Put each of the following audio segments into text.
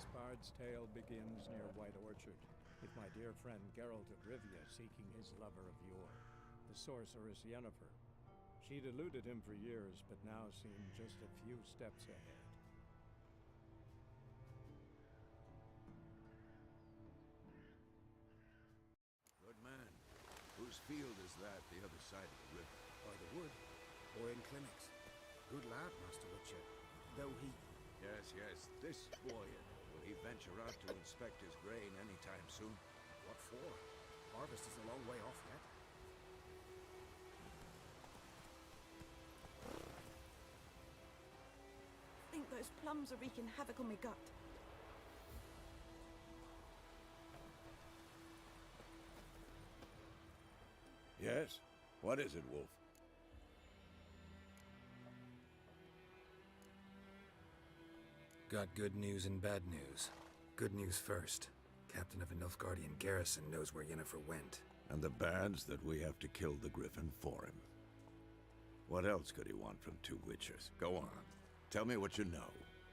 This bard's tale begins near White Orchard, with my dear friend Geralt of Rivia seeking his lover of yore, the sorceress Yennefer. She'd eluded him for years, but now seemed just a few steps ahead. Good man. Whose field is that, the other side of the river? By the wood, or in clinics. Good lad, Master Witcher. Though he... Yes, this boy. Will he venture out to inspect his grain anytime soon? What for? Harvest is a long way off yet. I think those plums are wreaking havoc on my gut. Yes? What is it, Wolf? Got good news and bad news. Good news first. Captain of a Nilfgaardian garrison knows where Yennefer went. And the bad's that we have to kill the Griffin for him. What else could he want from two Witchers? Go on. Tell me what you know.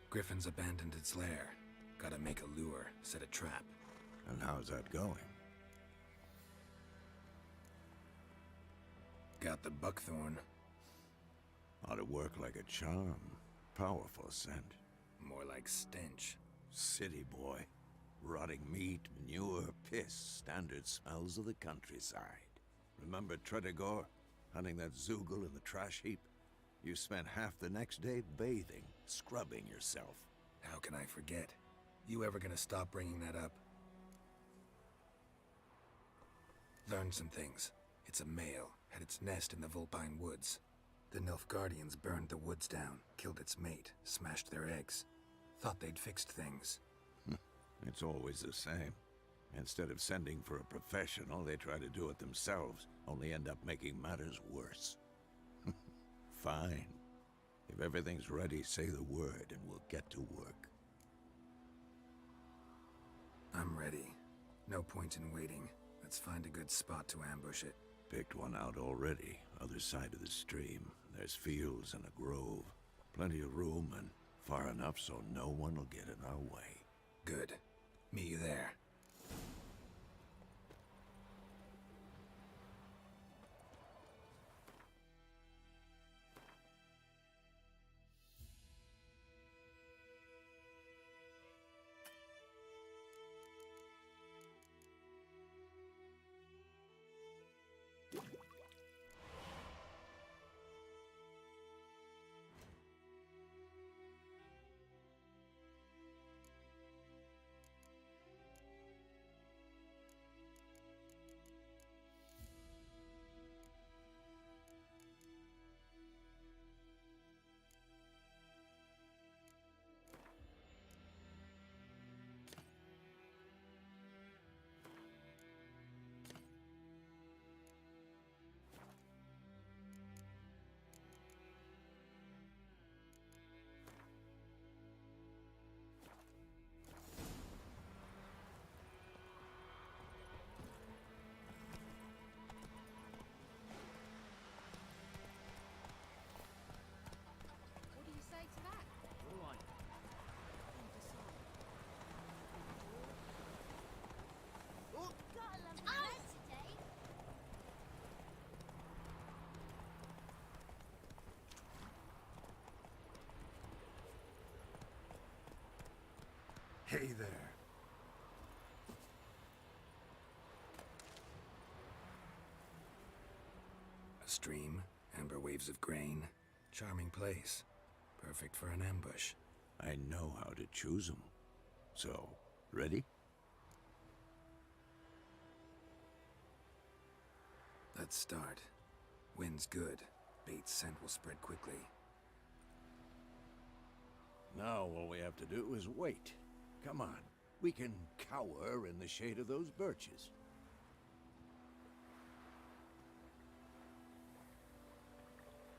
Griffin's abandoned its lair. Gotta make a lure, set a trap. And how's that going? Got the buckthorn. Ought to work like a charm. Powerful scent. More like stench. City boy. Rotting meat, manure, piss, standard smells of the countryside. Remember Tredegor? Hunting that Zoogle in the trash heap? You spent half the next day bathing, scrubbing yourself. How can I forget? You ever gonna stop bringing that up? Learned some things. It's a male, had its nest in the Vulpine Woods. The Nilfgaardians burned the woods down, killed its mate, smashed their eggs. Thought they'd fixed things. It's always the same. Instead of sending for a professional, they try to do it themselves, only end up making matters worse. Fine. If everything's ready, say the word and we'll get to work. I'm ready. No point in waiting. Let's find a good spot to ambush it. Picked one out already, other side of the stream. There's fields and a grove. Plenty of room and far enough so no one will get in our way. Good. Meet you there. What do you say to that? Go on. Oh, got a lovely night today. Hey there. A stream, amber waves of grain. Charming place. Perfect for an ambush. I know how to choose them. So, ready? Let's start. Wind's good. Bait's scent will spread quickly. Now all we have to do is wait. Come on. We can cower in the shade of those birches.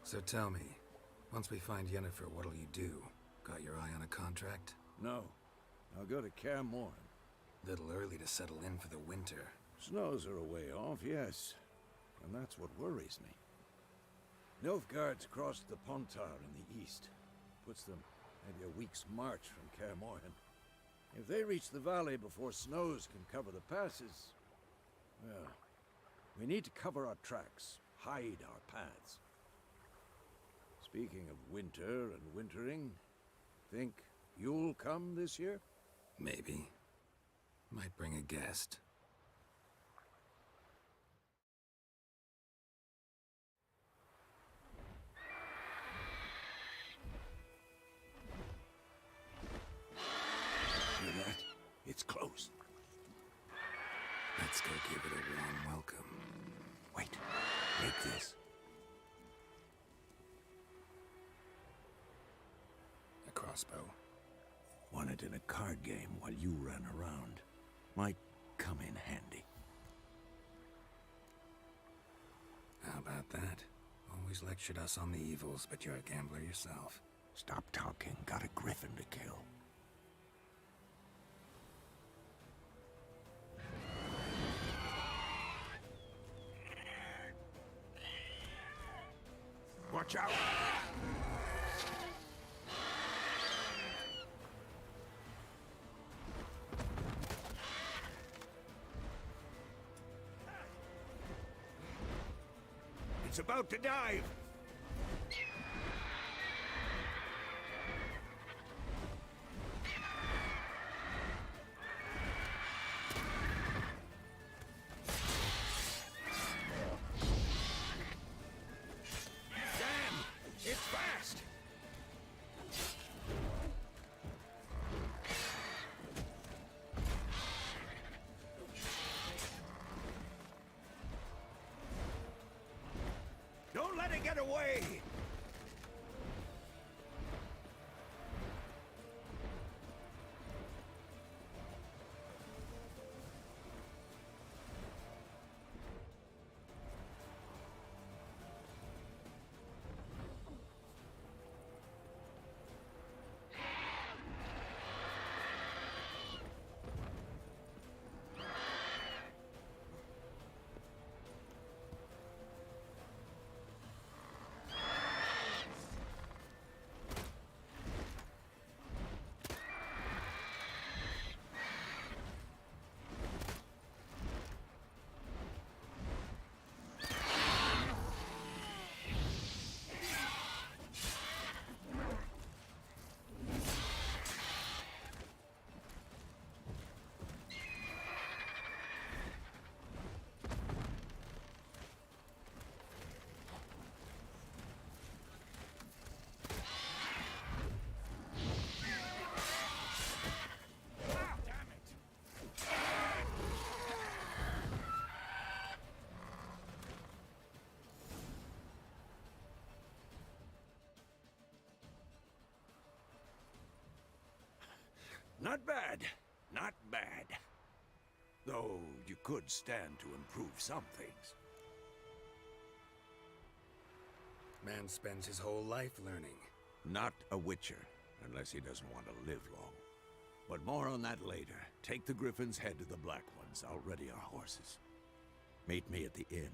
So tell me, once we find Yennefer, what'll you do? Got your eye on a contract? No. I'll go to Kaer Morhen. Little early to settle in for the winter. Snows are a way off, yes. And that's what worries me. Nilfgaard's crossed the Pontar in the east. Puts them maybe a week's march from Kaer Morhen. If they reach the valley before snows can cover the passes, well, we need to cover our tracks, hide our paths. Speaking of winter and wintering, think you'll come this year? Maybe. Might bring a guest. Hear that? It's close. Let's go give it a warm welcome. Wait. Take this. A crossbow. Won it in a card game while you ran around. Might come in handy. How about that? Always lectured us on the evils, but you're a gambler yourself. Stop talking. Got a griffin to kill. Watch out! It's about to dive! It's fast! Don't let it get away! Not bad. Not bad. Though you could stand to improve some things. Man spends his whole life learning. Not a witcher, unless he doesn't want to live long. But more on that later. Take the Griffin's head to the Black Ones. I'll ready our horses. Meet me at the inn.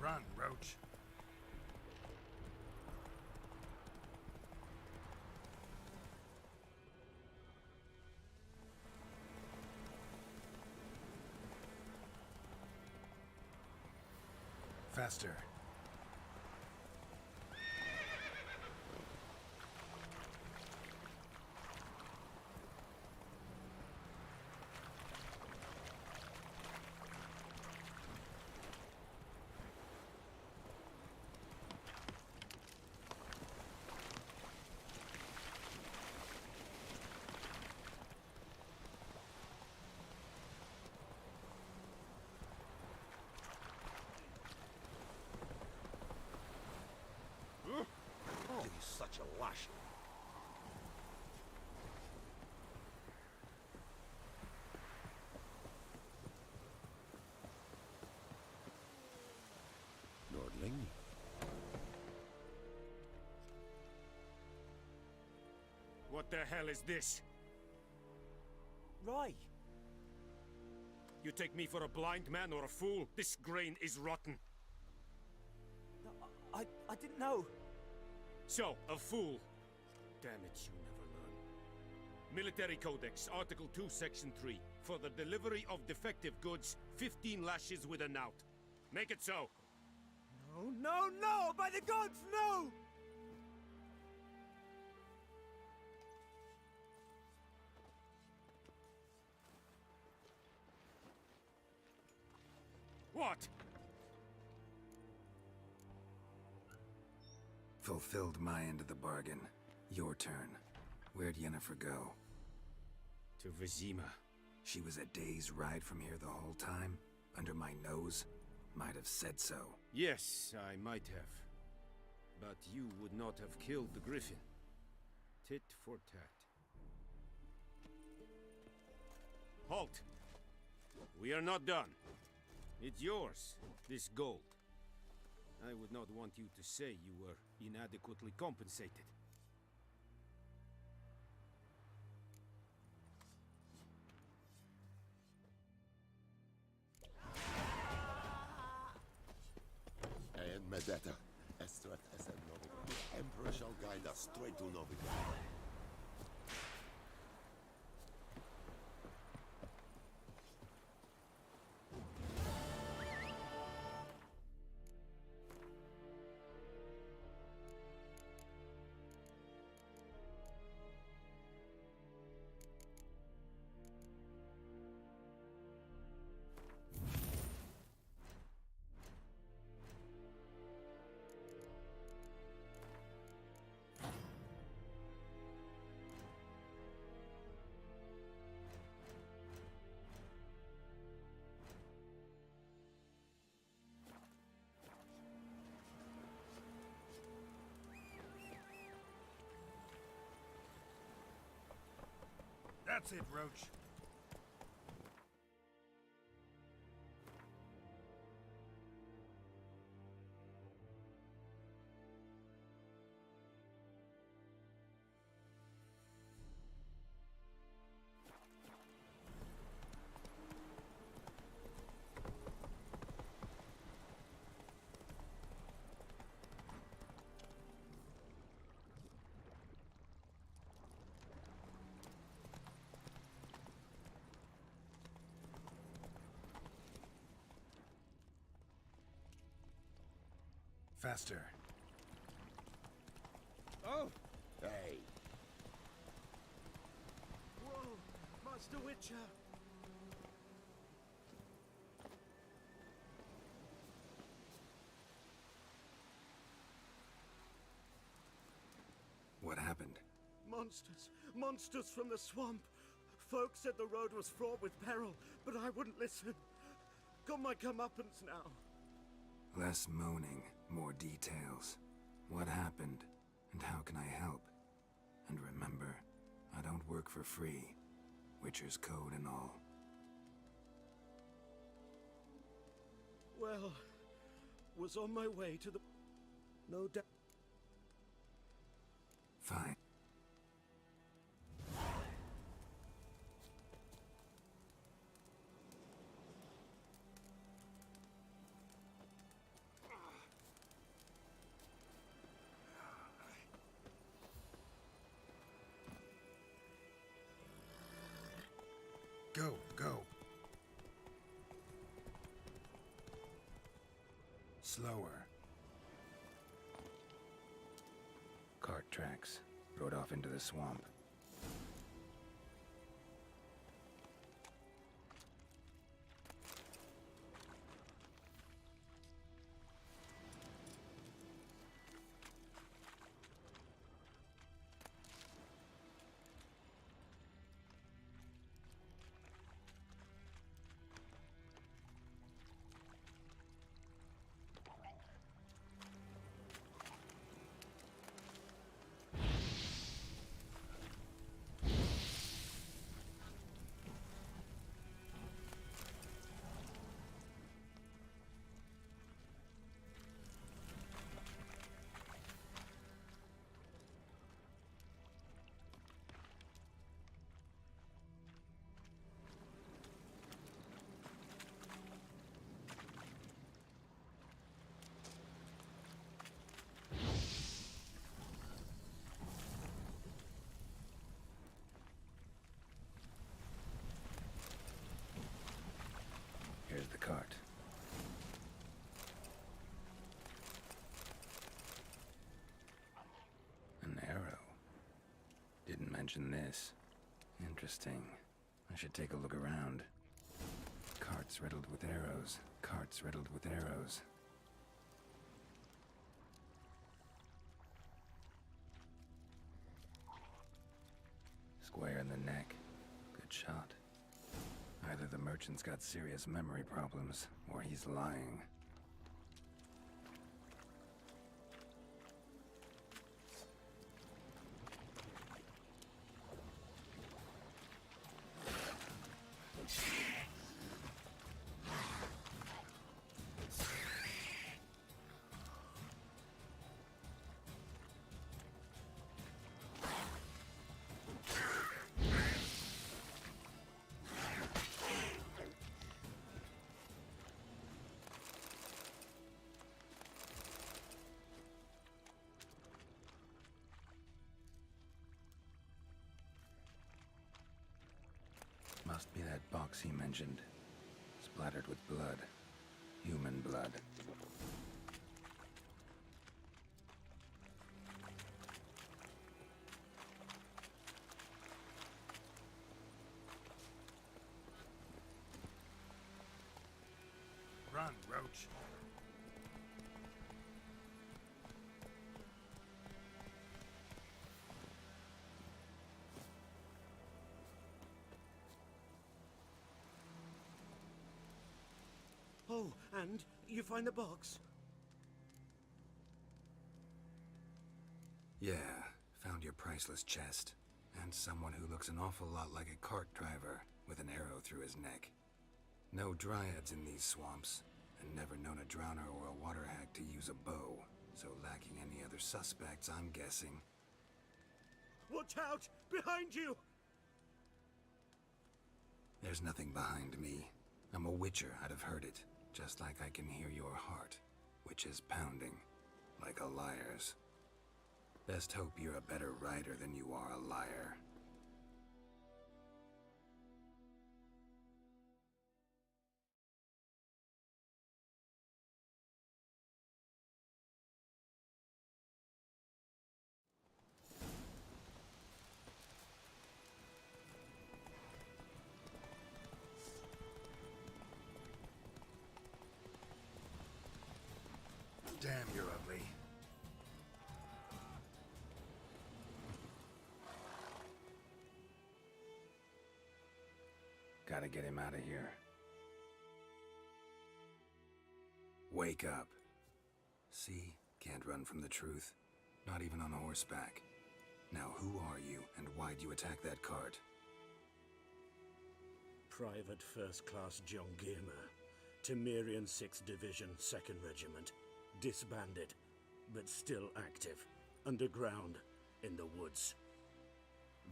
Run, Roach. Faster. Oh, he's such a lush. What the hell is this? Rye! You take me for a blind man or a fool? This grain is rotten. No, I didn't know. So, a fool. Damn it, you never learn. Military Codex, Article 2, Section 3. For the delivery of defective goods, 15 lashes with a knout. Make it so. No, no, no! By the gods, no! What? Fulfilled my end of the bargain. Your turn. Where'd Yennefer go? To Vizima. She was a day's ride from here the whole time? Under my nose? Might have said so. Yes, I might have. But you would not have killed the griffin. Tit for tat. Halt! We are not done. It's yours, this gold. I would not want you to say you were inadequately compensated. And Medetta, Estrat Essen Novigrad. The Emperor shall guide us straight to Novigrad. That's it, Roach. Faster. Oh! Hey, Whoa! Master Witcher! What happened? Monsters! Monsters from the swamp! Folks said the road was fraught with peril, but I wouldn't listen. Got my comeuppance now. Less moaning, more details. What happened, and how can I help? And remember, I don't work for free. Witcher's code and all. Well, was on my way to the... No doubt. Fine. Go, go. Slower. Cart tracks. Rode off into the swamp. mention this. Interesting. I should take a look around. Carts riddled with arrows. Carts riddled with arrows. Square in the neck. Good shot. Either the merchant's got serious memory problems, or he's lying. Must be that box he mentioned. Splattered with blood. Human blood. Run, Roach. Oh, and you find the box? Yeah, found your priceless chest. And someone who looks an awful lot like a cart driver with an arrow through his neck. No dryads in these swamps, and never known a drowner or a water hag to use a bow. So lacking any other suspects, I'm guessing. Watch out! Behind you! There's nothing behind me. I'm a witcher, I'd have heard it. Just like I can hear your heart, which is pounding, like a liar's. Best hope you're a better rider than you are a liar. Damn, you're ugly. Gotta get him out of here. Wake up. See? Can't run from the truth. Not even on horseback. Now who are you, and why'd you attack that cart? Private First Class John Gilmer, Temerian 6th Division, 2nd Regiment. Disbanded, but still active. Underground, in the woods.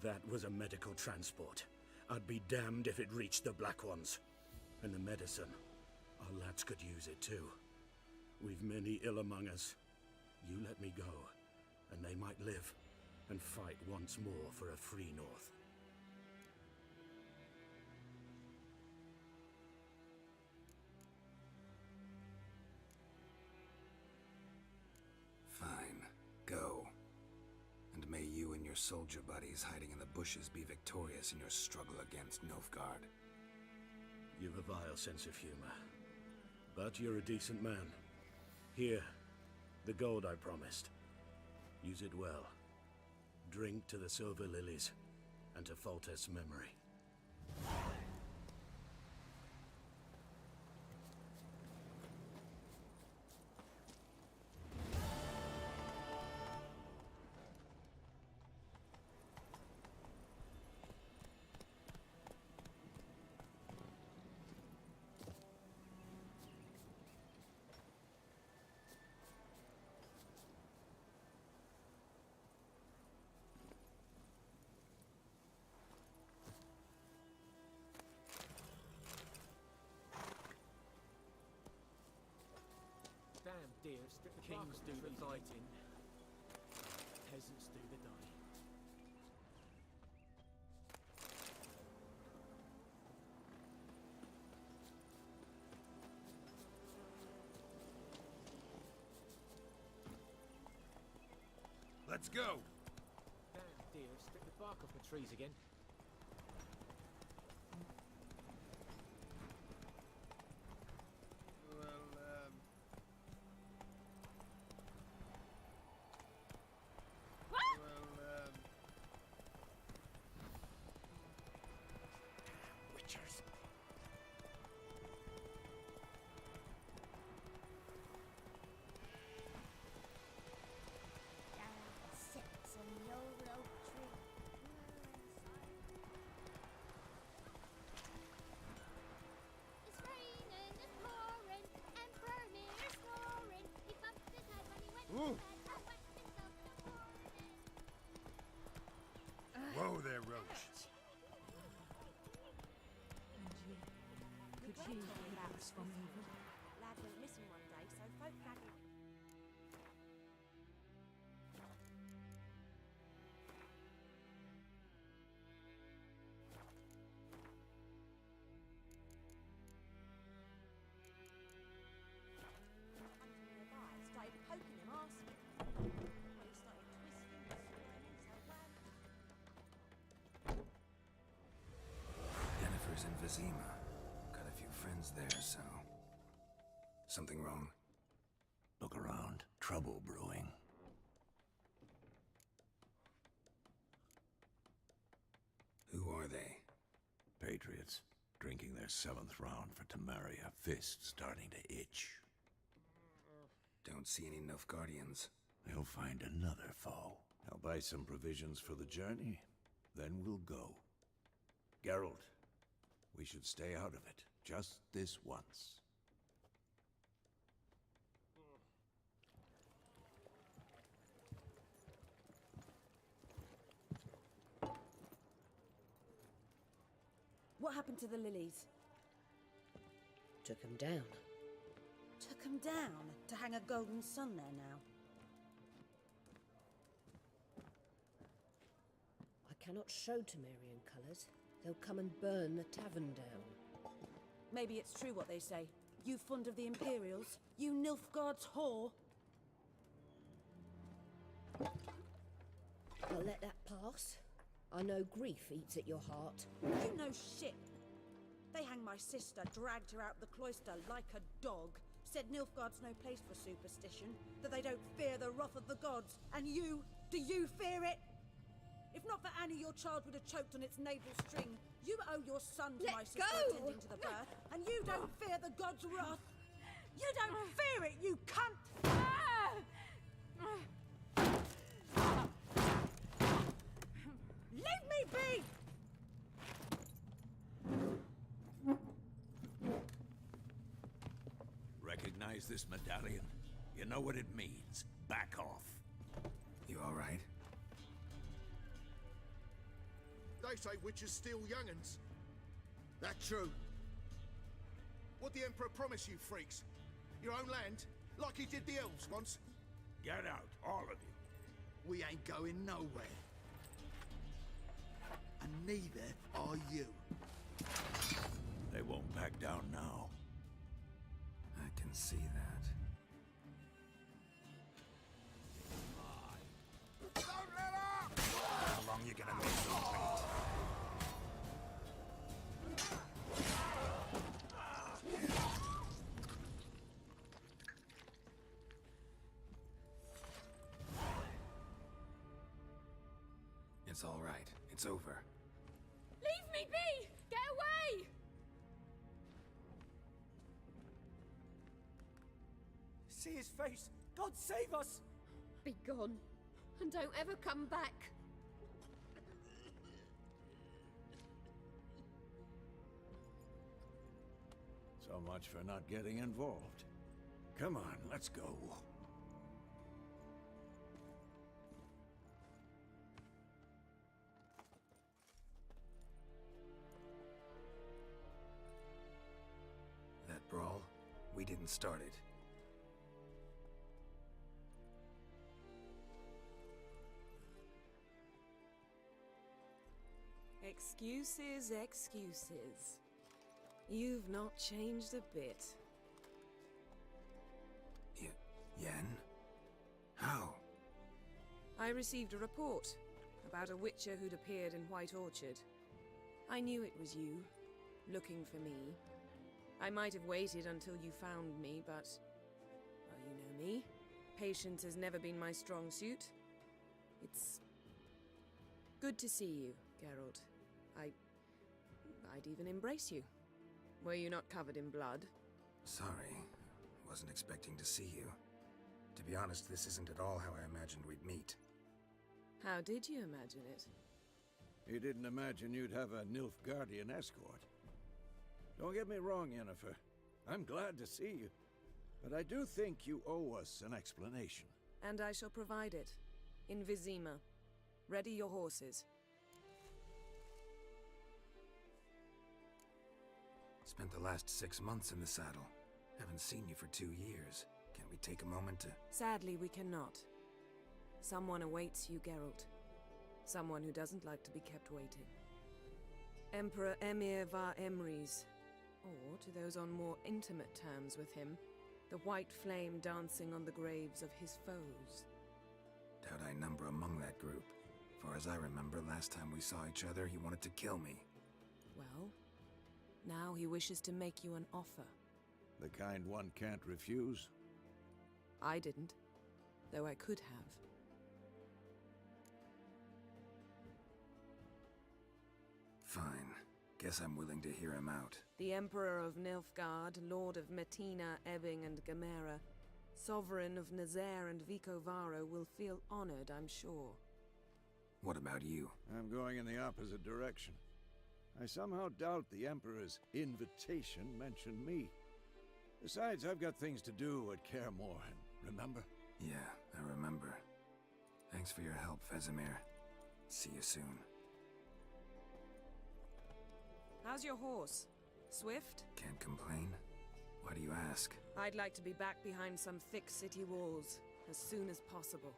That was a medical transport. I'd be damned if it reached the Black Ones. And the medicine, our lads could use it too. We've many ill among us. You let me go, and they might live, and fight once more for a free North. Fine. Go. And may you and your soldier buddies hiding in the bushes be victorious in your struggle against Nilfgaard. You've a vile sense of humor. But you're a decent man. Here, the gold I promised. Use it well. Drink to the Silver Lilies, and to Foltest's memory. Damn dears, kings do the fighting, peasants do the dying. Let's go! Damn dears, bark off the trees again. Witchers. Down sits in the old oak tree. It's raining, it's pouring, Emperor Mir snoring. He bumped his head when he went to bed and wet himself the morning. Whoa there, Roach. Could you hear about us from over? Lad went missing one day, so folk gathered. Started poking him, asking. Well, he started twisting and squirming, so Yennefer's in Vizima. Got a few friends there, so... Something wrong? Look around. Trouble brewing. Who are they? Patriots. Drinking their 7th round for Temeria. Fists starting to itch. Don't see any Nilfgaardians. They'll find another foe. I'll buy some provisions for the journey. Then we'll go. Geralt, we should stay out of it. Just this once. What happened to the lilies? Took him down. Took them down to hang a golden sun there now. I cannot show Temerian colours. They'll come and burn the tavern down. Maybe it's true what they say. You fond of the Imperials? You Nilfgaard's whore? I'll let that pass. I know grief eats at your heart. You know shit. They hanged my sister, dragged her out the cloister like a dog. Said Nilfgaard's no place for superstition, that they don't fear the wrath of the gods. And you, do you fear it? If not for Annie, your child would have choked on its navel string. You owe your son to my sister attending to the birth, and you don't fear the gods' wrath. You don't fear it, you cunt! Leave me be! Recognize this medallion? You know what it means. Back off. You all right? They say witches steal young'uns. That true? What the Emperor promised you freaks? Your own land? Like he did the elves once? Get out, all of you. We ain't going nowhere. And neither are you. They won't back down now. I can see that. Don't let up! How long you gonna make them wait? It's all right. It's over. Leave me be! Get away! See his face! God save us! Be gone, and don't ever come back. So much for not getting involved. Come on, let's go. That brawl, we didn't start it. Excuses, excuses. You've not changed a bit. Yen? How? I received a report about a witcher who'd appeared in White Orchard. I knew it was you, looking for me. I might have waited until you found me, but... well, you know me. Patience has never been my strong suit. It's... good to see you, Geralt. I'd even embrace you. Were you not covered in blood? Sorry. Wasn't expecting to see you. To be honest, this isn't at all how I imagined we'd meet. How did you imagine it? You didn't imagine you'd have a Nilfgaardian escort. Don't get me wrong, Yennefer. I'm glad to see you. But I do think you owe us an explanation. And I shall provide it. In Vizima. Ready your horses. Spent the last 6 months in the saddle. Haven't seen you for 2 years. Can't we take a moment to... Sadly, we cannot. Someone awaits you, Geralt. Someone who doesn't like to be kept waiting. Emperor Emhyr var Emreis. Or, to those on more intimate terms with him, the white flame dancing on the graves of his foes. Doubt I number among that group. Far as I remember, last time we saw each other, he wanted to kill me. Well, now he wishes to make you an offer. The kind one can't refuse? I didn't, though I could have. Fine. Guess I'm willing to hear him out. The Emperor of Nilfgaard, Lord of Metina, Ebbing, and Gamera, Sovereign of Nazaire and Vicovaro will feel honored, I'm sure. What about you? I'm going in the opposite direction. I somehow doubt the Emperor's invitation mentioned me. Besides, I've got things to do at Kaer Morhen, remember? Yeah, I remember. Thanks for your help, Vesemir. See you soon. How's your horse? Swift? Can't complain. Why do you ask? I'd like to be back behind some thick city walls as soon as possible.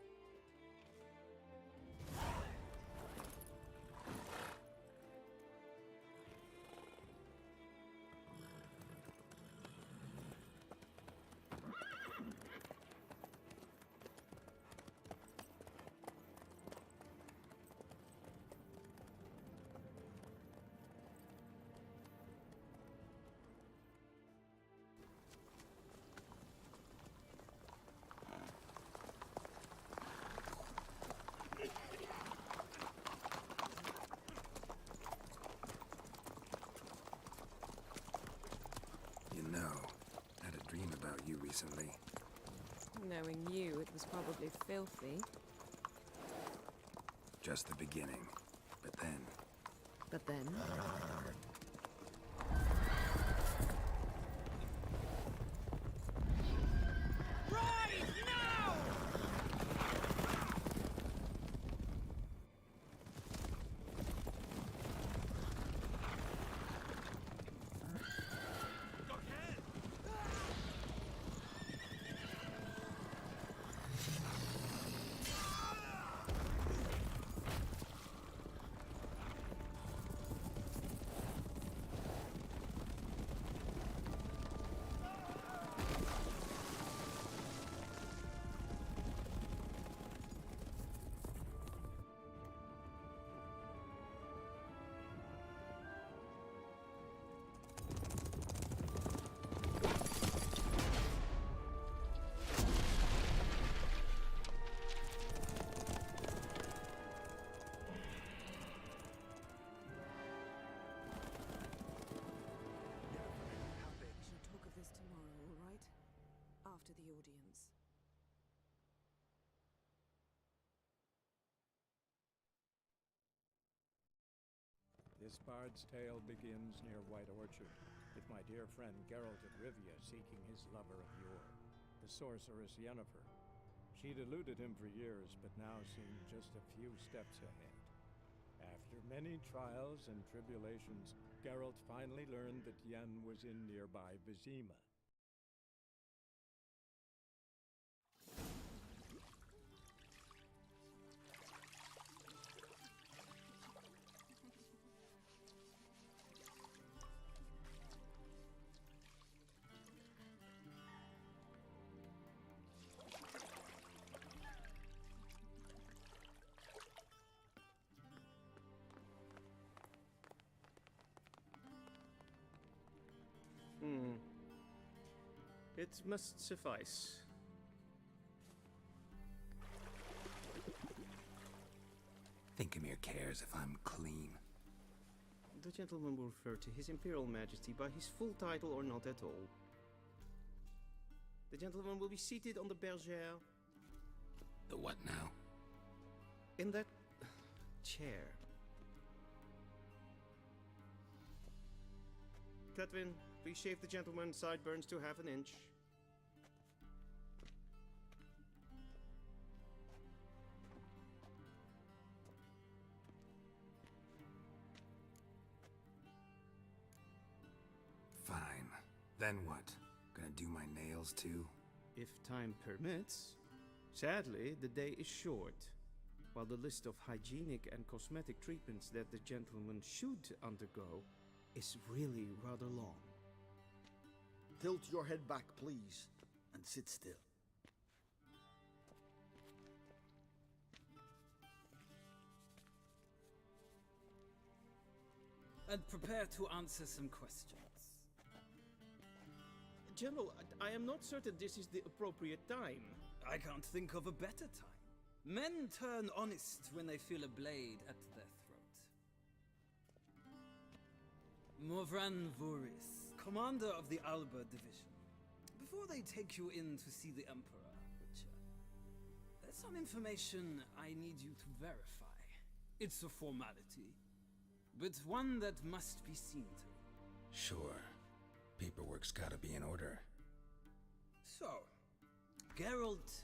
Recently. Knowing you, it was probably filthy. Just the beginning. But then... But then? This bard's tale begins near White Orchard, with my dear friend Geralt of Rivia seeking his lover of yore, the sorceress Yennefer. She'd eluded him for years, but now seemed just a few steps ahead. After many trials and tribulations, Geralt finally learned that Yen was in nearby Vizima. it must suffice. Thinkemere cares if I'm clean. The gentleman will refer to His Imperial Majesty by his full title or not at all. The gentleman will be seated on the bergère. The what now? In that chair. Cletwin, please shave the gentleman's sideburns to half an inch. Fine. Then what? Gonna do my nails too? If time permits. Sadly, the day is short, while the list of hygienic and cosmetic treatments that the gentleman should undergo is really rather long. Tilt your head back, please, and sit still. And prepare to answer some questions. General, I am not certain this is the appropriate time. I can't think of a better time. Men turn honest when they feel a blade at their throat. Morvran Voris, commander of the Alba Division. Before they take you in to see the Emperor, Witcher, there's some information I need you to verify. It's a formality, but one that must be seen to. Sure. Paperwork's gotta be in order. So, Geralt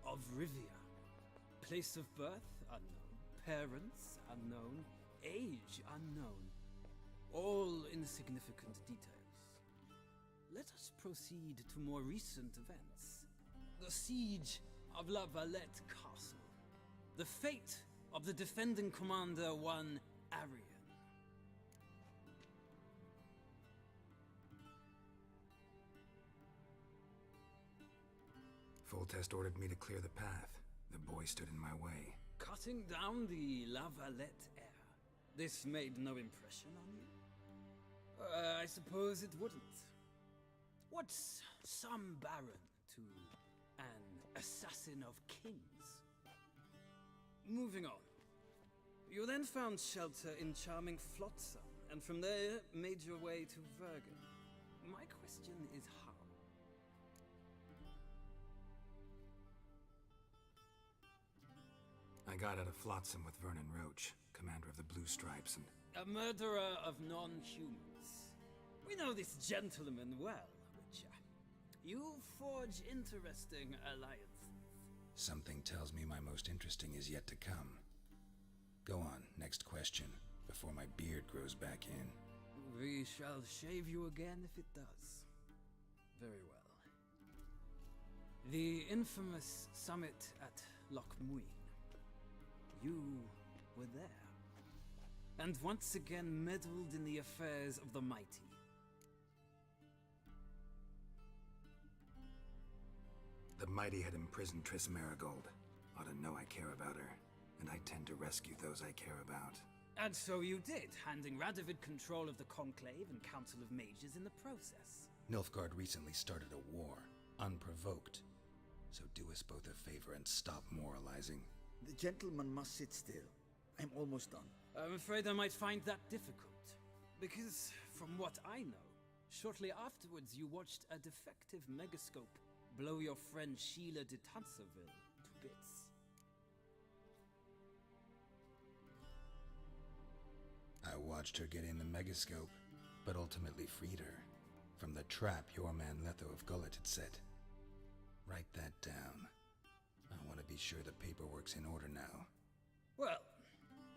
of Rivia. Place of birth, unknown. Parents, unknown. Age, unknown. All insignificant details. Let us proceed to more recent events. The siege of La Valette Castle. The fate of the defending commander, one Arian. Foltest ordered me to clear the path. The boy stood in my way. Cutting down the La Valette heir. This made no impression on you? I suppose it wouldn't. What's some baron to an assassin of kings? Moving on. You then found shelter in charming Flotsam, and from there made your way to Vergen. My question is how? I got out of Flotsam with Vernon Roach, commander of the Blue Stripes, and... A murderer of non-humans. We know this gentleman well, Witcher. You forge interesting alliances. Something tells me my most interesting is yet to come. Go on, next question, before my beard grows back in. We shall shave you again if it does. Very well. The infamous summit at Loch Muin. You were there. And once again meddled in the affairs of the mighty. The mighty had imprisoned Triss Marigold. Ought to know I care about her, and I tend to rescue those I care about. And so you did, handing Radovid control of the Conclave and Council of Mages in the process. Nilfgaard recently started a war, unprovoked. So do us both a favor and stop moralizing. The gentleman must sit still. I'm almost done. I'm afraid I might find that difficult. Because, from what I know, shortly afterwards you watched a defective megascope blow your friend Sheila de Tanserville to bits. I watched her get in the megascope, but ultimately freed her from the trap your man Letho of Gullet had set. Write that down. I want to be sure the paperwork's in order now. Well,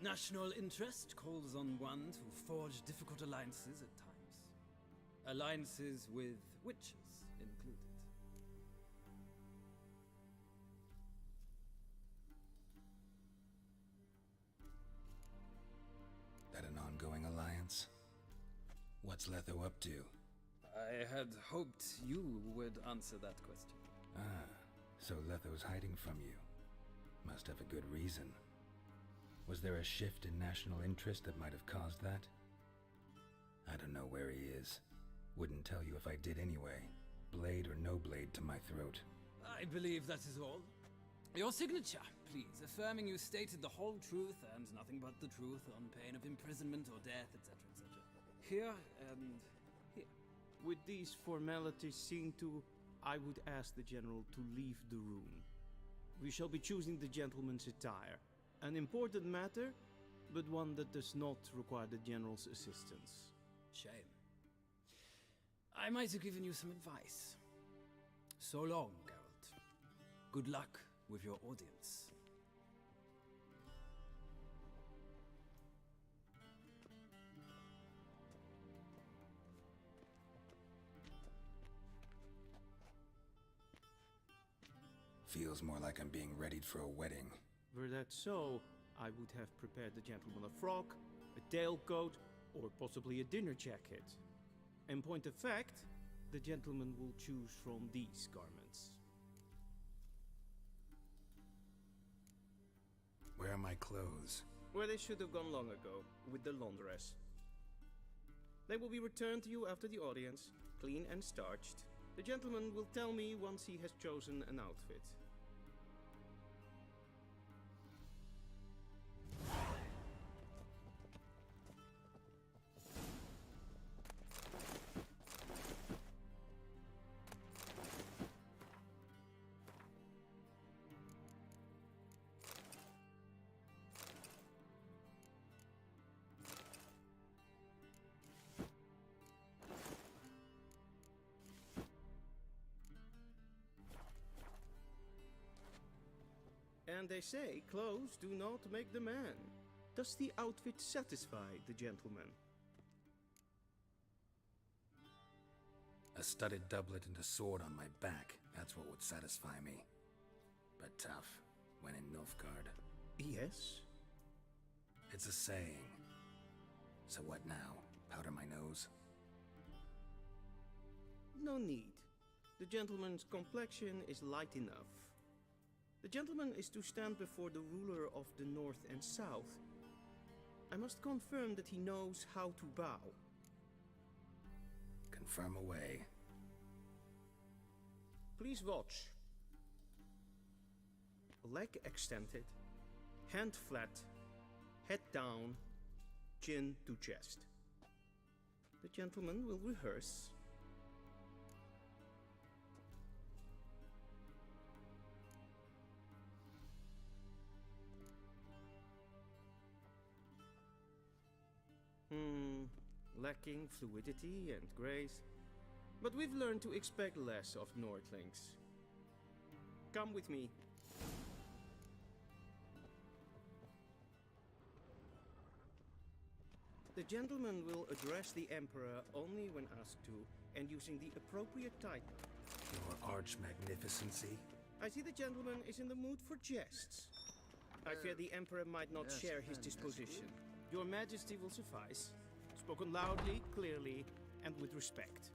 national interest calls on one to forge difficult alliances at times. Alliances with witches included. That an ongoing alliance? What's Letho up to? I had hoped you would answer that question. Ah, so Letho's hiding from you. Must have a good reason. Was there a shift in national interest that might have caused that? I don't know where he is. Wouldn't tell you if I did anyway. blade or no blade to my throat. I believe that is all. Your signature, please, affirming you stated the whole truth and nothing but the truth on pain of imprisonment or death, etc., etc. Here and here. With these formalities seen to, I would ask the General to leave the room. We shall be choosing the gentleman's attire. An important matter, but one that does not require the General's assistance. Shame. I might have given you some advice. So long, Geralt. Good luck with your audience. Feels more like I'm being readied for a wedding. Were that so, I would have prepared the gentleman a frock, a tailcoat, or possibly a dinner jacket. In point of fact, the gentleman will choose from these garments. Where are my clothes? Where they should have gone long ago, with the laundress. They will be returned to you after the audience, clean and starched. The gentleman will tell me once he has chosen an outfit. And they say clothes do not make the man. Does the outfit satisfy the gentleman? A studded doublet and a sword on my back, that's what would satisfy me. But tough, when in Nilfgaard. Yes? It's a saying. So what now? Powder my nose? No need. The gentleman's complexion is light enough. The gentleman is to stand before the ruler of the North and South. I must confirm that he knows how to bow. Confirm away. Please watch. Leg extended, hand flat, head down, chin to chest. The gentleman will rehearse. Lacking fluidity and grace. But we've learned to expect less of Nordlings. Come with me. The gentleman will address the Emperor only when asked to, and using the appropriate title. Your Arch-Magnificency? I see the gentleman is in the mood for jests. I fear the Emperor might not share his disposition. Your Majesty will suffice. Spoken loudly, clearly, and with respect.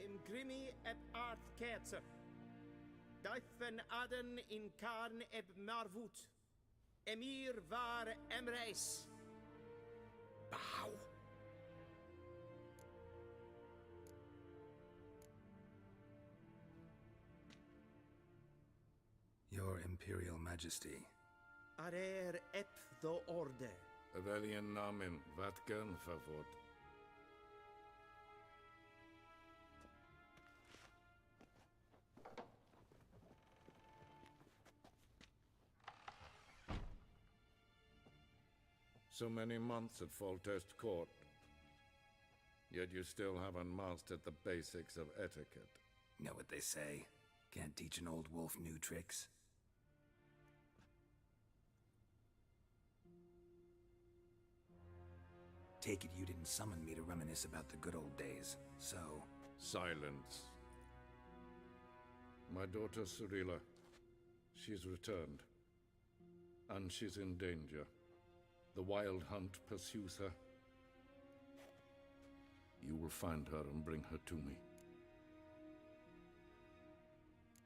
Imgrimi eb art ketzer. Daifen aden in karn eb marvut. Emir var emreis. Bow. Your Imperial Majesty. Arer ep the orde. Veljen namen, vatkan favot. So many months at Foltest Court. Yet you still haven't mastered the basics of etiquette. Know what they say? Can't teach an old wolf new tricks. Take it you didn't summon me to reminisce about the good old days, so... Silence. My daughter Cirilla, she's returned. And she's in danger. The Wild Hunt pursues her. You will find her and bring her to me.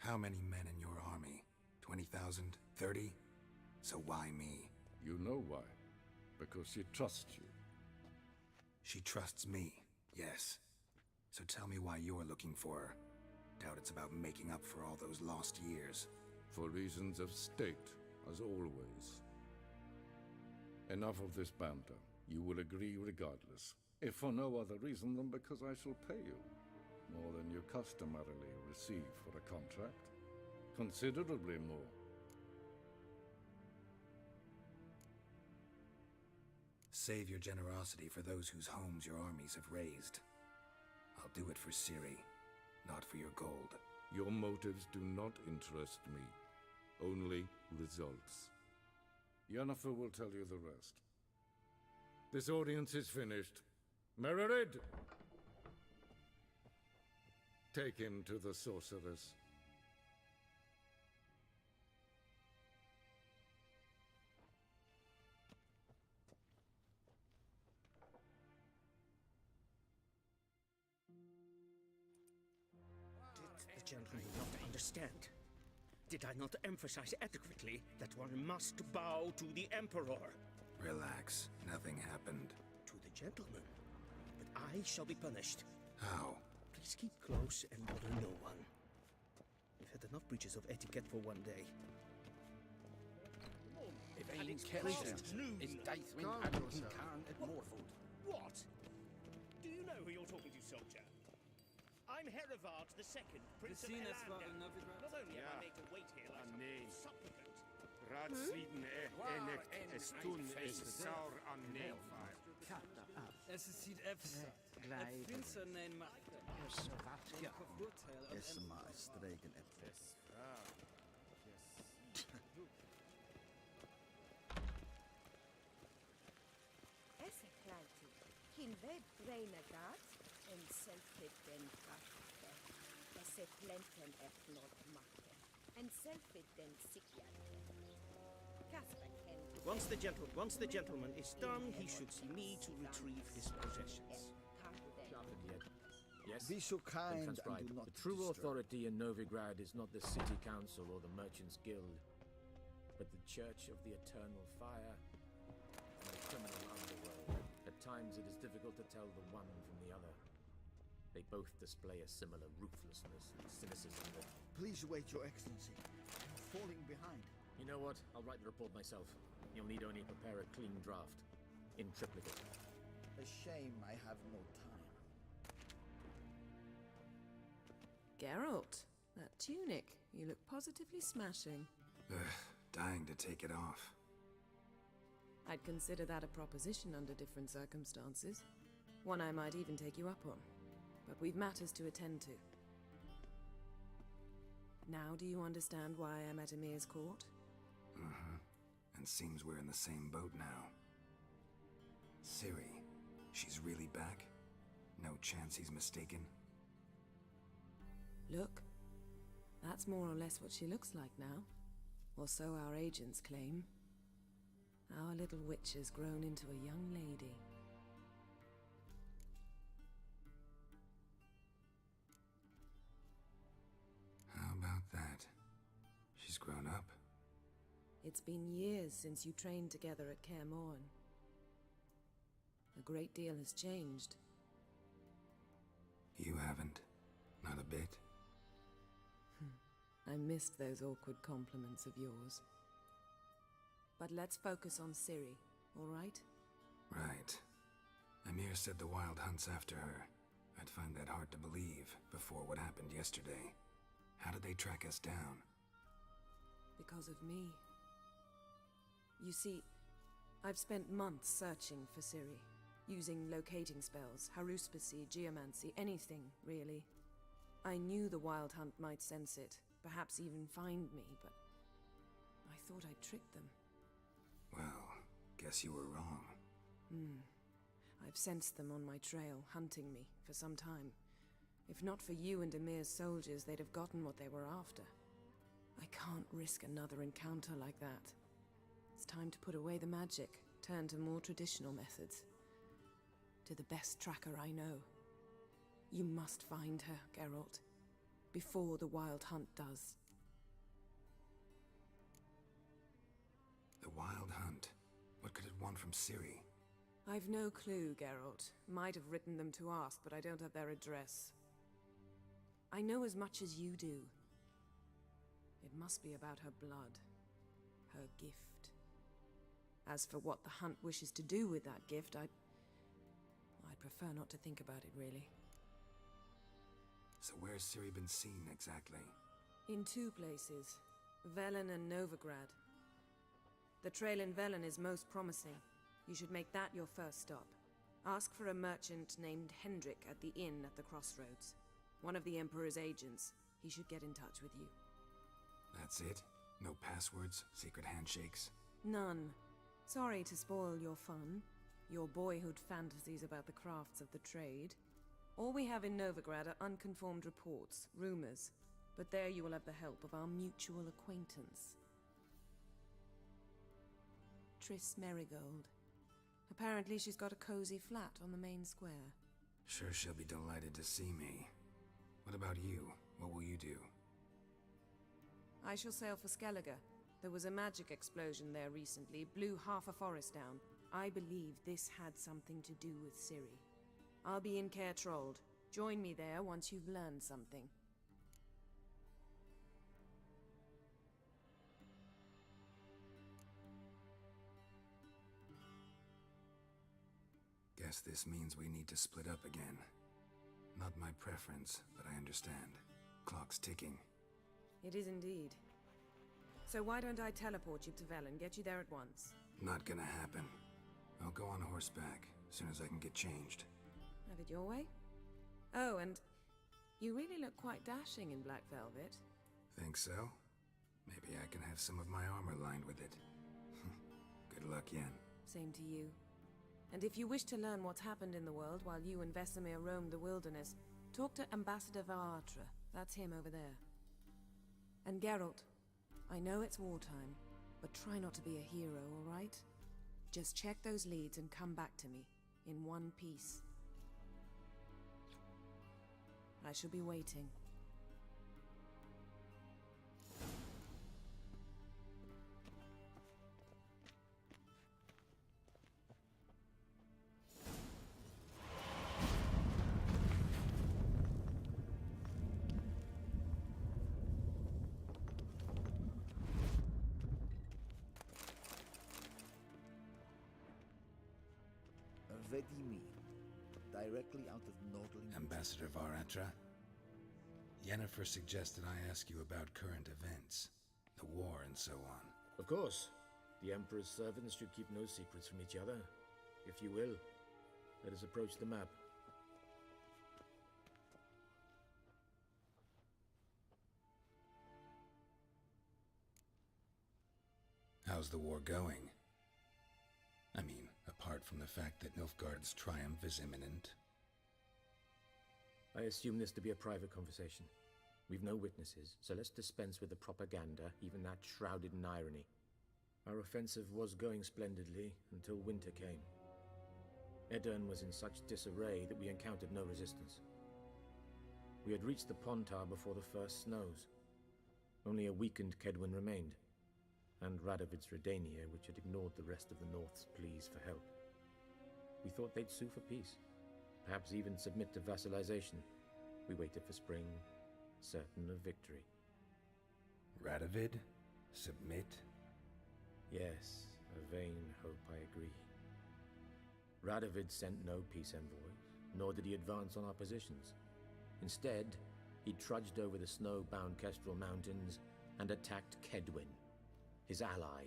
How many men in your army? 20,000? 30? So why me? You know why. Because she trusts you. She trusts me, yes. So tell me why you're looking for her. Doubt it's about making up for all those lost years. For reasons of state, as always. Enough of this banter. You will agree regardless. If for no other reason than because I shall pay you. More than you customarily receive for a contract. Considerably more. Save your generosity for those whose homes your armies have razed. I'll do it for Ciri, not for your gold. Your motives do not interest me. Only results. Yennefer will tell you the rest. This audience is finished. Mererid! Take him to the sorceress. Did the gentleman not understand? Did I not emphasize adequately that one must bow to the Emperor? Relax. Nothing happened. To the gentleman. But I shall be punished. How? Please keep close and bother no one. We've had enough breaches of etiquette for one day. Eileen's Kelsen is Deithwing Adolfson Khan at Morfoot. What? Do you know who you're talking to, soldier? I'm Herivard II, Prince of Elandel. Not only am I made to wait here like some supplicant. Radsviden enek estun is saur an neelfire. Es ziet efsa. Het prinsen neem macht. Ja, is maar streken etwas. Esse kleiti, hin ved renegat, en selfie den kaste. Esse plenten etnot makke, en selfie den sikjate. Kasper ken. Once the gentleman is done, he should see me to retrieve his possessions. Yes? Be so kind and do not The true disturb. authority in Novigrad is not the City Council or the Merchants Guild, but the Church of the Eternal Fire and the criminal underworld. At times it is difficult to tell the one from the other. They both display a similar ruthlessness and cynicism that... Please wait, Your Excellency. I'm falling behind. You know what? I'll write the report myself. You'll need only prepare a clean draft. In triplicate. A shame I have no time. Geralt, that tunic. You look positively smashing. Dying to take it off. I'd consider that a proposition under different circumstances. One I might even take you up on. But we've matters to attend to. Now do you understand why I'm at Emir's court? And seems we're in the same boat now. Ciri, she's really back? No chance he's mistaken? Look, that's more or less what she looks like now. Or so our agents claim. Our little witch has grown into a young lady. How about that? She's grown up. It's been years since you trained together at Kaer Morhen. A great deal has changed. You haven't. Not a bit. I missed those awkward compliments of yours. But let's focus on Ciri, all right? Right. Emir said the Wild Hunt's after her. I'd find that hard to believe before what happened yesterday. How did they track us down? Because of me. You see, I've spent months searching for Ciri, using locating spells, haruspicy, geomancy, anything, really. I knew the Wild Hunt might sense it, perhaps even find me, but I thought I'd tricked them. Well, guess you were wrong. I've sensed them on my trail, hunting me, for some time. If not for you and Emir's soldiers, they'd have gotten what they were after. I can't risk another encounter like that. It's time to put away the magic, turn to more traditional methods. To the best tracker I know. You must find her, Geralt. Before the Wild Hunt does. want from Ciri? I've no clue, Geralt. Might have written them to ask, but I don't have their address. I know as much as you do. It must be about her blood. Her gift. As for what the Hunt wishes to do with that gift, I'd prefer not to think about it, really. So where's Ciri been seen, exactly? In two places. Velen and Novigrad. The trail in Velen is most promising. You should make that your first stop. Ask for a merchant named Hendrik at the inn at the crossroads. One of the Emperor's agents. He should get in touch with you. That's it? No passwords, secret handshakes? None. Sorry to spoil your fun. Your boyhood fantasies about the crafts of the trade. All we have in Novigrad are unconfirmed reports, rumors. But there you will have the help of our mutual acquaintance. Triss Merigold. Apparently she's got a cozy flat on the main square. Sure she'll be delighted to see me. What about you? What will you do? I shall sail for Skellige. There was a magic explosion there recently, blew half a forest down. I believe this had something to do with Ciri. I'll be in Caer Trolde. Join me there once you've learned something. Guess this means we need to split up again. Not my preference, but I understand. Clock's ticking. It is indeed. So why don't I teleport you to Velen, get you there at once? Not gonna happen. I'll go on horseback, as soon as I can get changed. Have it your way? Oh, and you really look quite dashing in black velvet. Think so? Maybe I can have some of my armor lined with it. Good luck, Yen. Same to you. And if you wish to learn what's happened in the world while you and Vesemir roamed the wilderness, talk to Ambassador Varatra. That's him over there. And Geralt, I know it's wartime, but try not to be a hero, all right? Just check those leads and come back to me, in one piece. I shall be waiting. Vedimi, directly out of Nordling. Ambassador Varatra? Yennefer suggested I ask you about current events, the war and so on. Of course. The Emperor's servants should keep no secrets from each other. If you will, let us approach the map. How's the war going? I mean, apart from the fact that Nilfgaard's triumph is imminent. I assume this to be a private conversation. We've no witnesses, so let's dispense with the propaganda, even that shrouded in irony. Our offensive was going splendidly until winter came. Edirn was in such disarray that we encountered no resistance. We had reached the Pontar before the first snows. Only a weakened Kedwin remained, and Radovid's Redania, which had ignored the rest of the North's pleas for help. We thought they'd sue for peace, perhaps even submit to vassalization. We waited for spring, certain of victory. Radovid? Submit? Yes, a vain hope, I agree. Radovid sent no peace envoys, nor did he advance on our positions. Instead, he trudged over the snow-bound Kestrel Mountains and attacked Kedwen, his ally.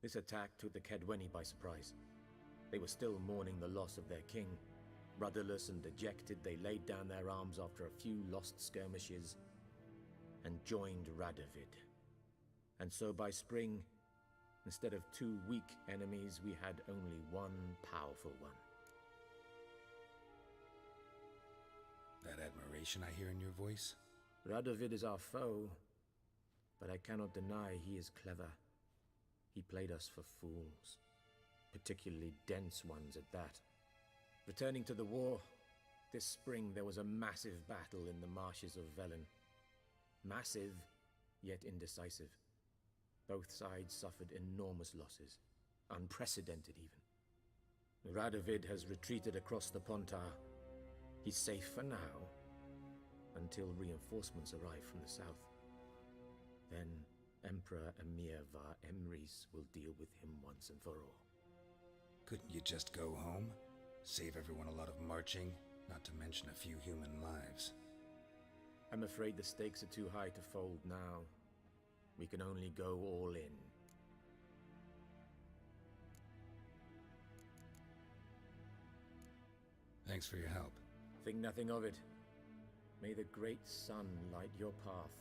This attack took the Kedweni by surprise. They were still mourning the loss of their king. Rudderless and dejected, they laid down their arms after a few lost skirmishes and joined Radovid. And so by spring, instead of two weak enemies, we had only one powerful one. That admiration I hear in your voice? Radovid is our foe, but I cannot deny he is clever. He played us for fools, particularly dense ones at that. Returning to the war, this spring there was a massive battle in the marshes of Velen. Massive, yet indecisive. Both sides suffered enormous losses. Unprecedented, even. Radovid has retreated across the Pontar. He's safe for now, until reinforcements arrive from the south. Then Emperor Emir var Emrys will deal with him once and for all. Couldn't you just go home? Save everyone a lot of marching, not to mention a few human lives. I'm afraid the stakes are too high to fold now. We can only go all in. Thanks for your help. Think nothing of it. May the great sun light your path.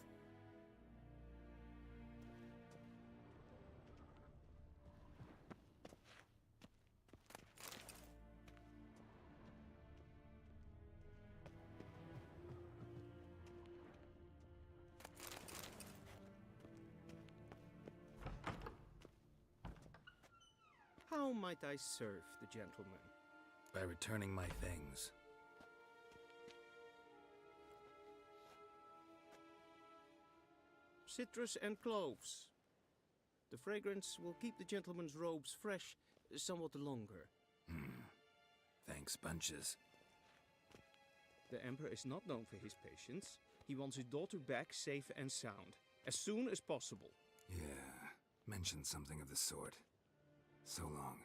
How might I serve the gentleman? By returning my things. Citrus and cloves. The fragrance will keep the gentleman's robes fresh somewhat longer. Thanks, bunches. The Emperor is not known for his patience. He wants his daughter back safe and sound, as soon as possible. Yeah, mentioned something of the sort. So long.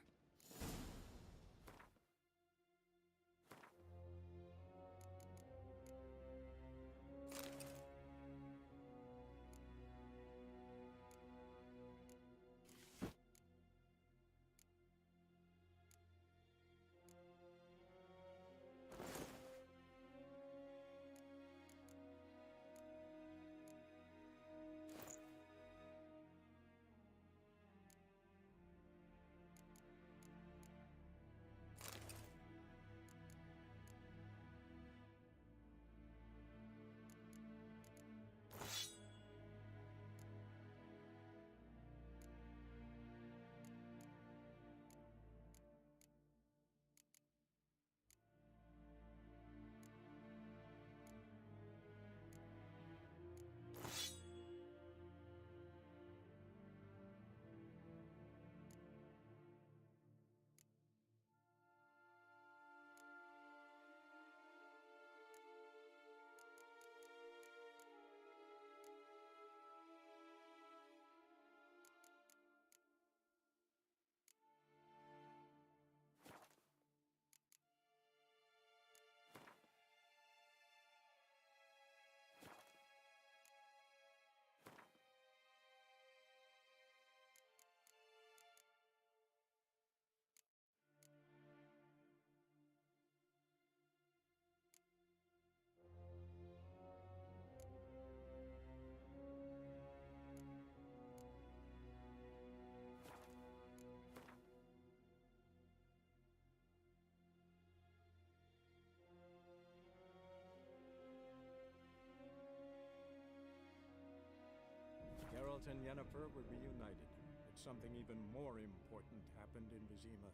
Geralt and Yennefer were reunited, but something even more important happened in Vizima.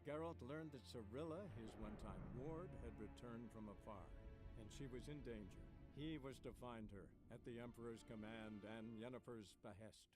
Geralt learned that Cirilla, his one-time ward, had returned from afar, and she was in danger. He was to find her, at the Emperor's command and Yennefer's behest.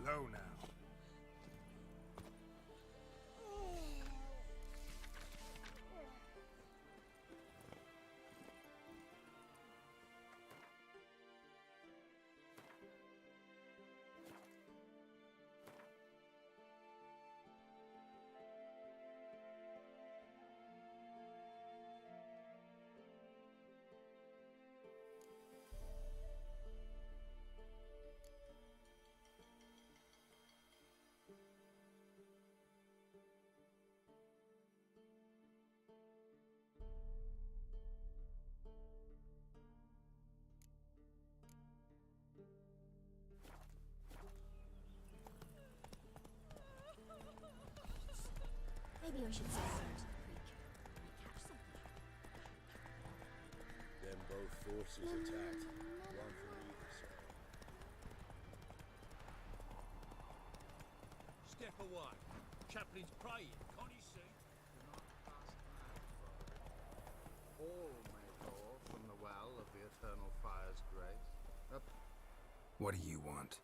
Slow now. Maybe I should say something to the creek. Catch something. Then both forces attacked, one from either side. Step away. Chaplain's praying, can't you see? All may draw from the well of the eternal fire's grace. Up. What do you want?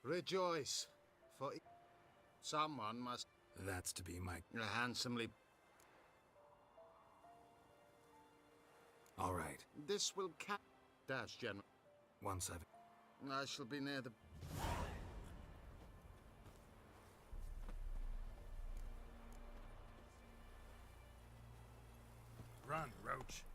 Rejoice, for someone must... That's to be my... handsomely... All right. This will dash, General. Once I shall be near the... Run, Roach.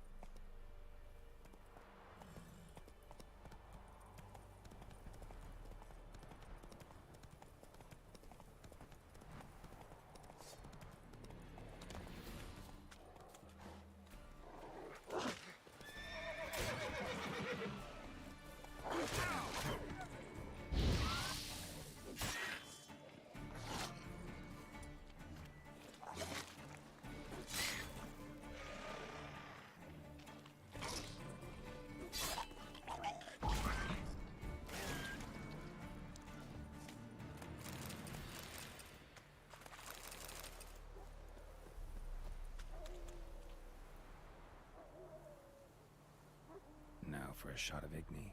Now for a shot of Igni.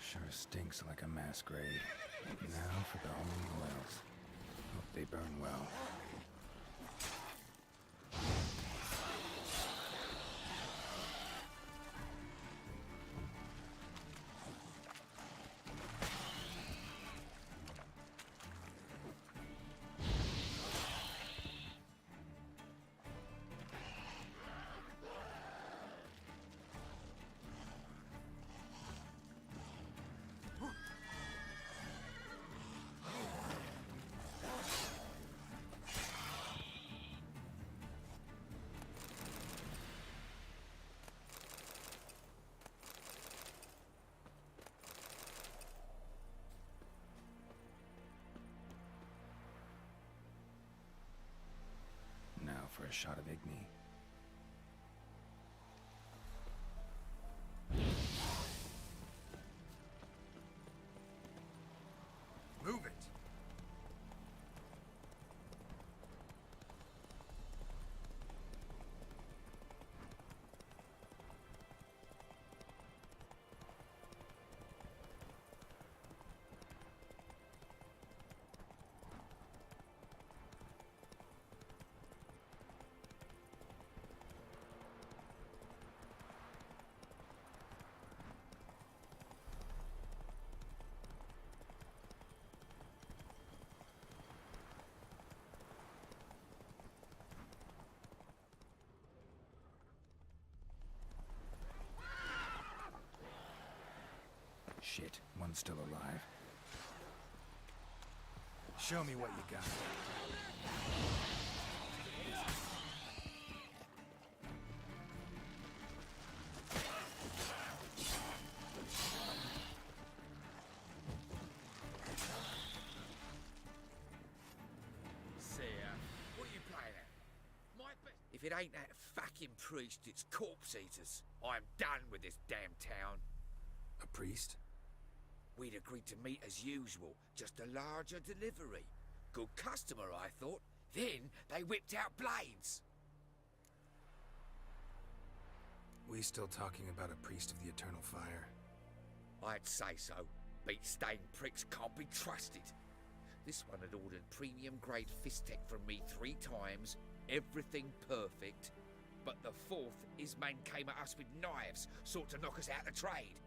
Sure stinks like a mass grave. Now for the holy oils. Hope they burn well. Now for a shot of Igni. Move it! Shit, one's still alive. Show me what you got. ain't that fucking priest, it's corpse eaters. I'm done with this damn town. A priest? We'd agreed to meet as usual, just a larger delivery. Good customer, I thought. Then they whipped out blades. We still talking about a priest of the Eternal Fire? I'd say so. Beat-stained pricks can't be trusted. This one had ordered premium-grade Fistech from me 3 times, everything perfect. But the 4th, his men came at us with knives, sought to knock us out of trade.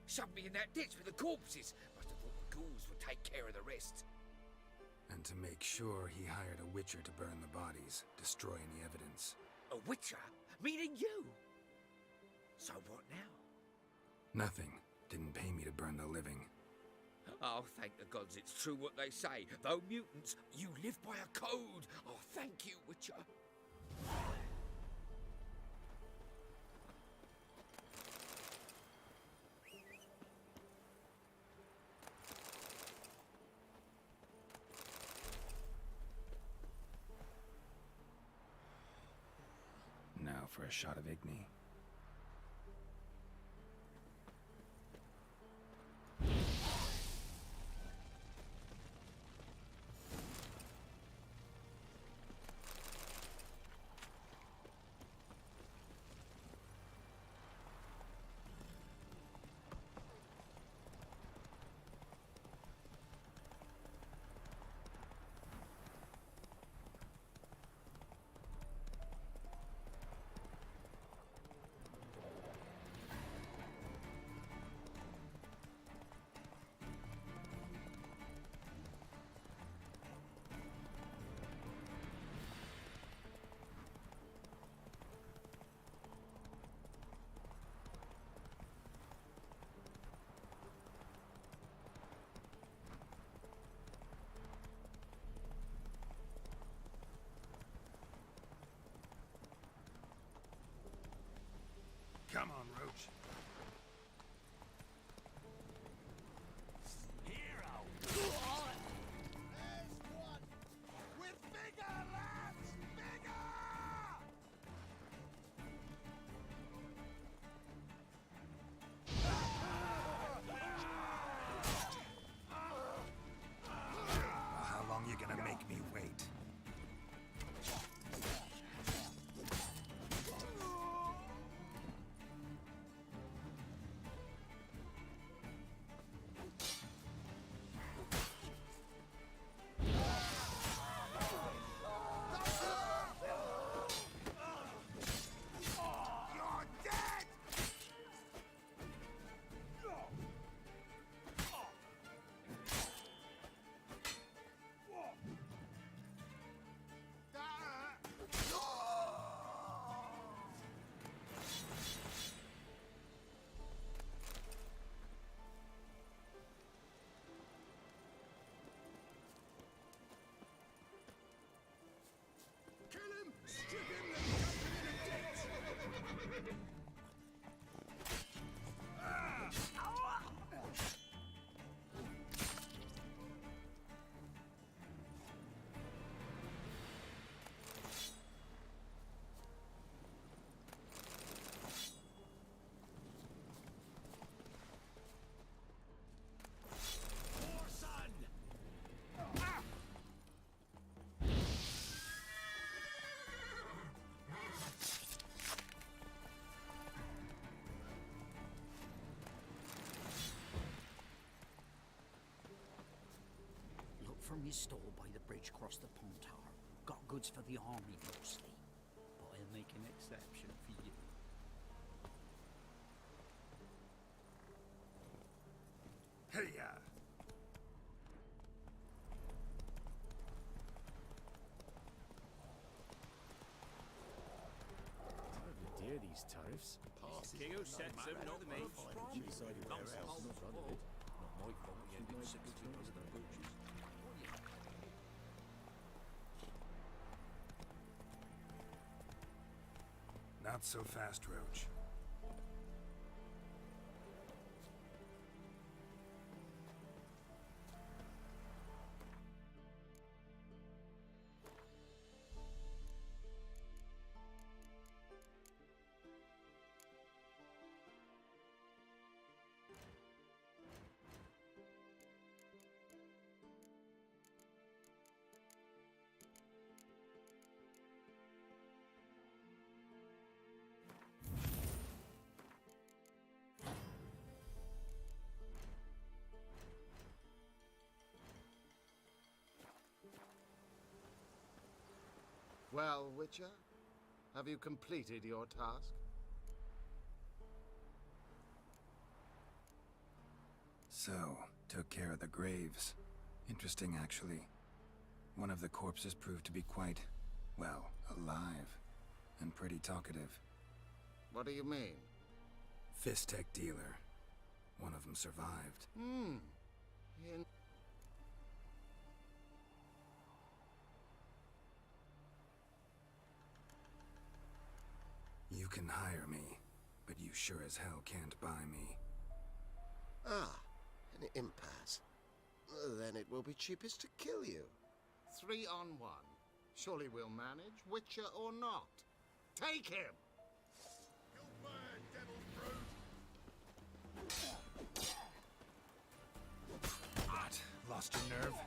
Shoved me in that ditch with the corpses. Must have thought the ghouls would take care of the rest. And to make sure, he hired a witcher to burn the bodies, destroy any evidence. A witcher? Meaning you? So what now? Nothing. Didn't pay me to burn the living. Oh, thank the gods it's true what they say. Though mutants, you live by a code. Oh, thank you, Witcher. Now for a shot of Igni. Come on, Roach. Hero! There's one! With bigger, lads! Bigger! How long you gonna make me wait? From his store by the bridge across the Pontar. Got goods for the army mostly, but I'll make an exception for you. Hey-ya! Terribly dear, these tariffs. King who sets them, not me. Decided where else, not run of it. Not my fault we ended up because of the butchers. Not so fast, Roach. Well, Witcher, have you completed your task? So, took care of the graves. Interesting, actually. One of the corpses proved to be quite, well, alive. And pretty talkative. What do you mean? Fistech dealer. One of them survived. You can hire me, but you sure as hell can't buy me. Ah, an impasse. Then it will be cheapest to kill you. 3 on 1. Surely we'll manage, Witcher or not. Take him! What? Lost your nerve?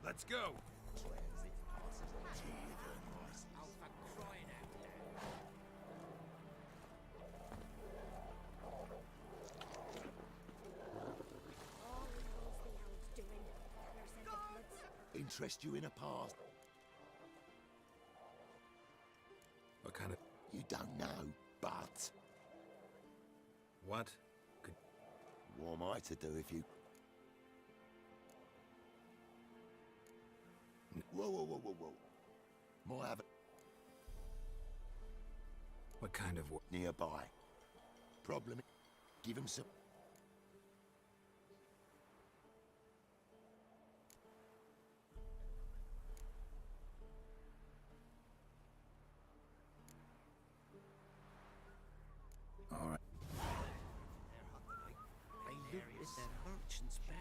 Let's go. Interest you in a past? What kind of... You don't know, but... What? What am I to do if you... Whoa, whoa, whoa, whoa, whoa. Might have a... What kind of... Nearby. Problem... Give him some... All right. They look as their merchant's bag.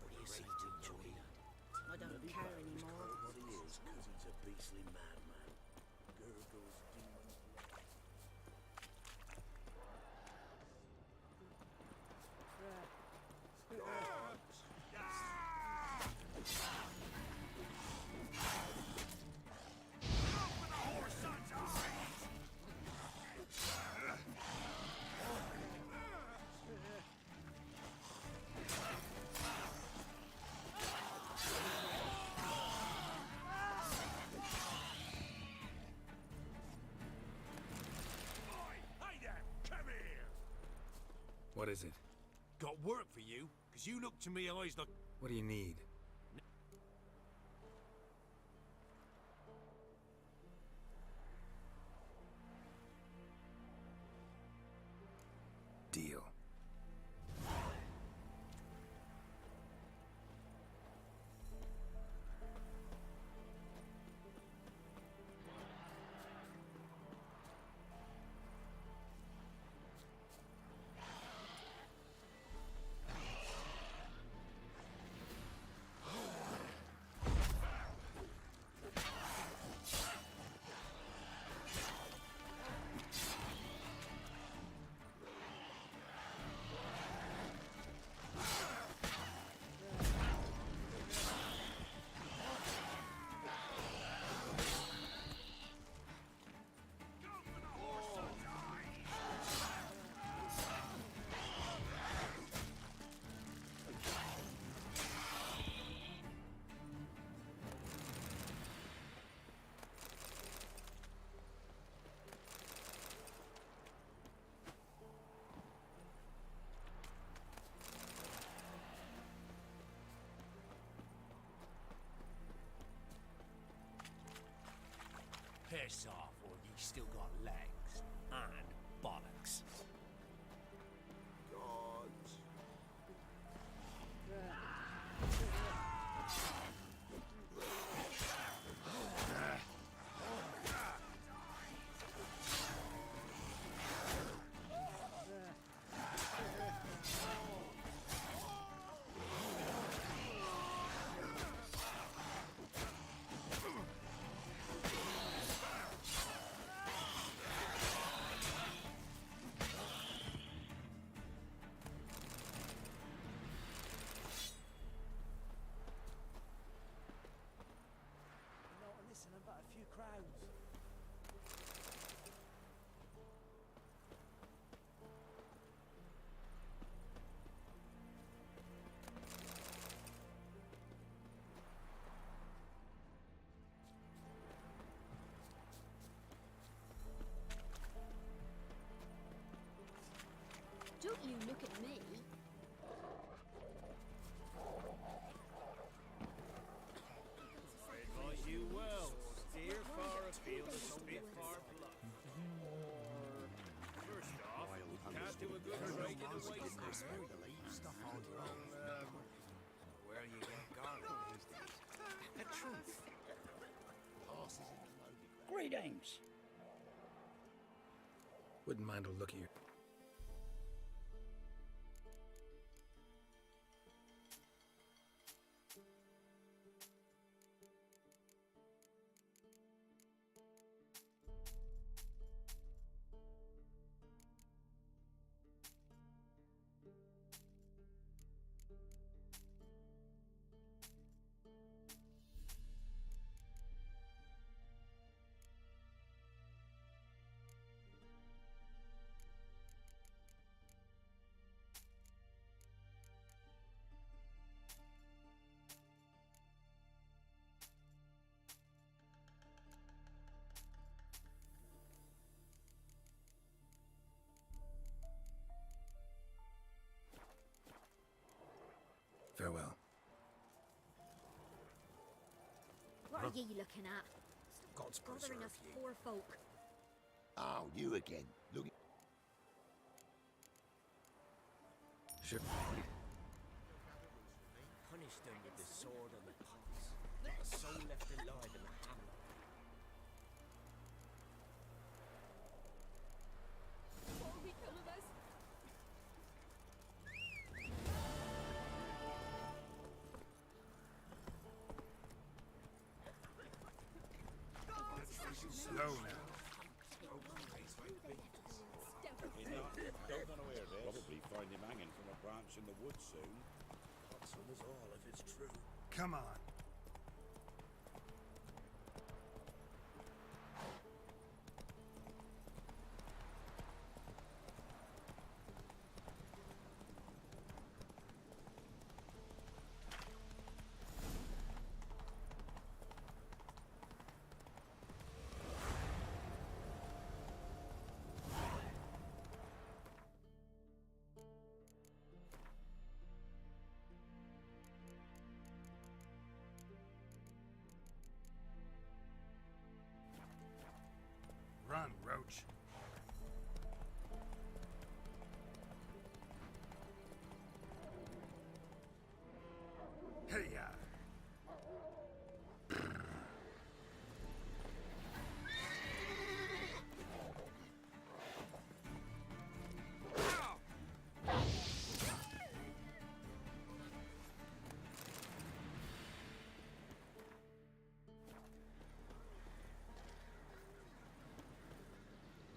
What do you say to Joey? I don't care anymore. What he is, because he's a beastly madman. Gurgles, demons... What is it? Got work for you, because you look to me eyes like... What do you need? Deal. Piss off, or you still got legs and bollocks. Gods. Don't you look at me. I advise you well. Steer far afield and spit far bluff. First off, can't do a good trade in the waste. Stuff on your own. Where you get garlic these days. The truth. Horses in the loaded ground. Greetings. Wouldn't mind a look at you. Farewell. What are ye looking at? God's Bothering us preserve ye. poor folk. Oh, you again. Look. Sure. Punish them with the sword and the pikes. Not a soul left alive in the hamlet. What will become of us? Slow now. Don't unaware of this. Probably find him hanging from a branch in the woods soon. God's on us all if it's true. Come on. Run, Roach. Hey-ya!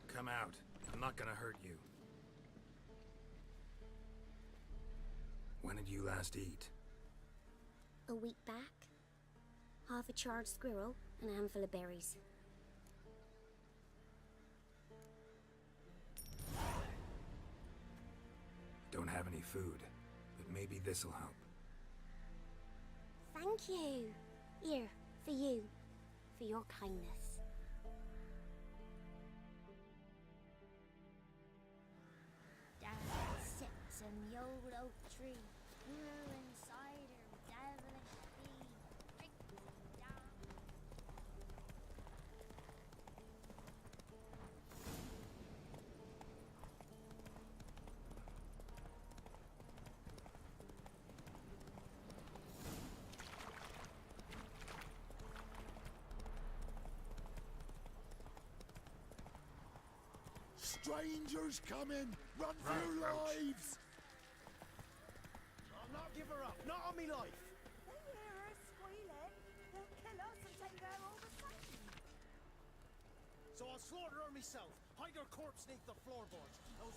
Come out. I'm not gonna hurt you. When did you last eat? A week back. Half a charred squirrel and a handful of berries. Don't have any food, but maybe this'll help. Thank you. Here, for you. For your kindness. Down sits in the old oak tree, brewing cider with devilish speed. Drinks it down. Strangers coming! Run for your lives! I'll not give her up. Not on me life. They hear her squealing. They'll kill us and take her all the same. So I'll slaughter her myself. Hide her corpse neath the floorboards. Those